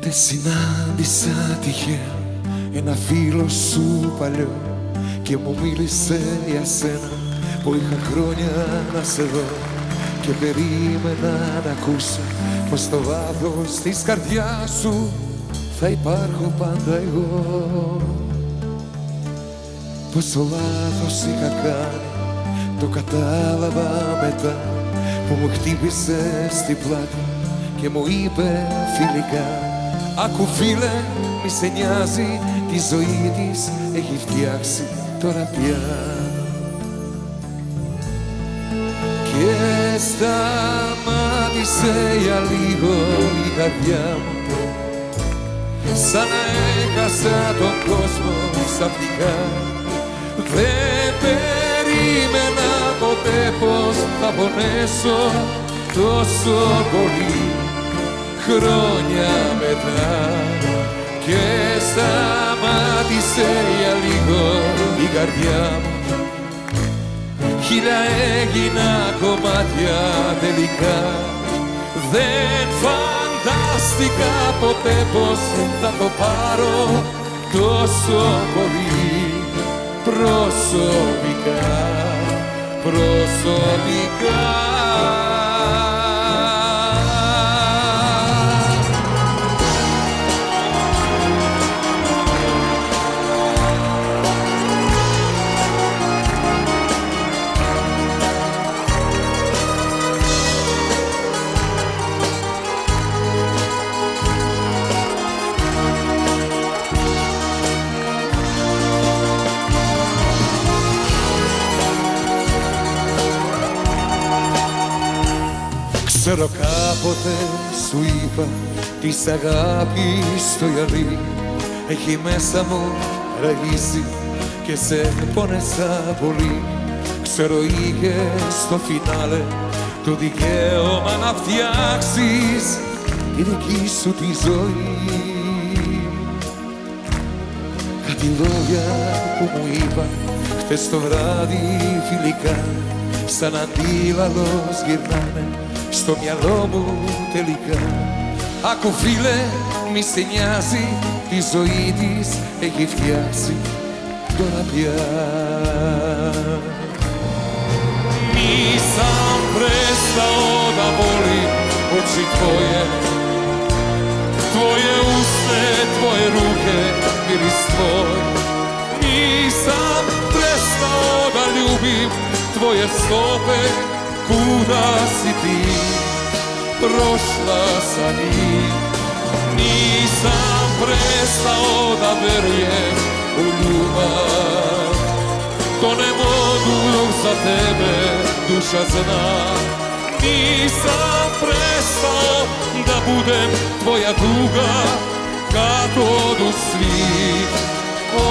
Τότε συνάντησα τυχαία ένα φίλο σου παλιό και μου μίλησε για σένα που είχα χρόνια να σε δω και περίμενα να ακούσω πως στο βάθος της καρδιάς σου θα υπάρχω πάντα εγώ. Πόσο λάθος είχα κάνει το κατάλαβα μετά που μου χτύπησε στην πλάτη και μου είπε φιλικά: άκου φίλε, μη σε νοιάζει, τη ζωή της έχει φτιάξει τώρα πια. Και σταμάτησε για λίγο η καρδιά μου, σαν να έχασα τον κόσμο ξαφνικά. Δεν περίμενα ποτέ πως θα πονέσω τόσο πολύ χρόνια μετά. Και σταμάτησε για λίγο η καρδιά μου, χίλια έγινα κομμάτια τελικά. Δεν φαντάστηκα ποτέ πως θα το πάρω τόσο πολύ προσωπικά, προσωπικά. Ξέρω κάποτε σου είπα της αγάπης το γυαλί έχει μέσα μου ραγίσει και σε πόνεσα πολύ. Ξέρω είχες στο φινάλε το δικαίωμα να φτιάξεις τη δική σου τη ζωή. Κάτι λόγια που μου είπαν χτες το βράδυ φιλικά σαν αντίλαλος γυρνάνε στο μυαλό μου τελικά. Άκου φίλε, μη σε νοιάζει, τη ζωή της έχει φτιάξει τώρα πια. Nisam prestao da volim oči tvoje, tvoje usne, tvoje ruke, miris tvoj. Nisam prestao da ljubim tvoje stope, kuda si ti prošla sa njim. Nisam prestao da verujem u ljubav, to ne mogu za tebe duša zna. Nisam prestao da budem tvoja duga, kad odu svi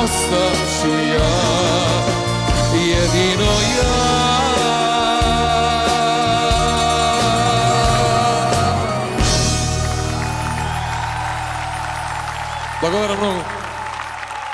ostaću ja, jedino ja. Благодаря много.